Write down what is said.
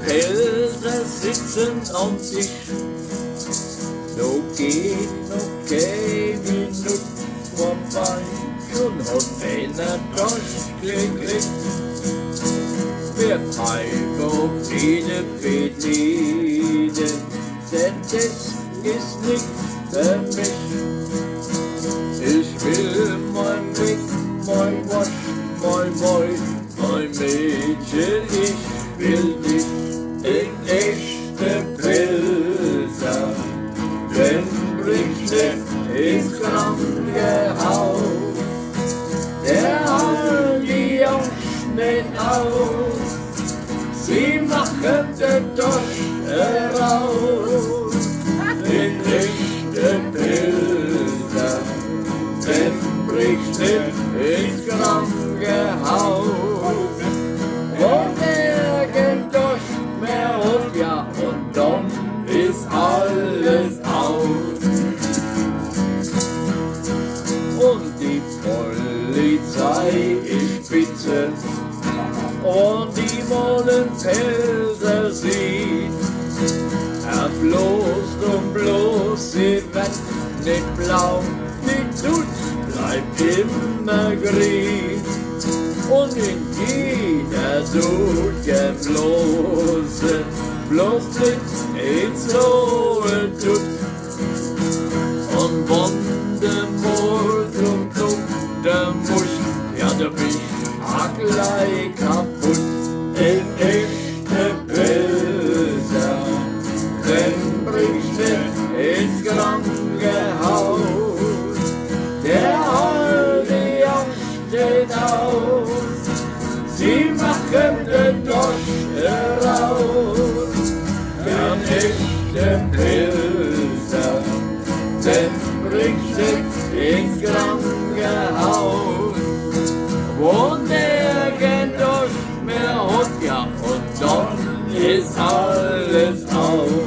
Pilze sitzen am Tisch. So geht noch keine Minute vorbei, schon hat einer das gekriegt. Wir einfach jede bedienen, denn das ist nicht für mich. Ich will mein Weg, mein Wasch, mein Mädchen, ich will dich in echte Pilze. Wenn bricht ins Krankenhaus, der hält die Angst nicht aus. Sie machen den Dosch heraus, in echte Pilze. Wenn bricht ins Krankenhaus, wo nirgend Dosch mehr holt, ja, und dann ist alles aus. Und die Polizei ist spitze und die wollen Pilze sehen. Er bloß, sie wird nicht blau, die Tut bleibt immer grün. Und in jeder Suche bloß nicht ins Hohe tut. Und wann der Mord der Musch, ja der mich gleich kaputt. In echte Pilze, wenn bricht ins Krankenhaus, der alte Angst steht aus. Sie machen den Dosch heraus, in echte Pilze, wenn bricht ins Krankenhaus, wo nirgend Dosch mehr hat, ja, und dann ist alles aus.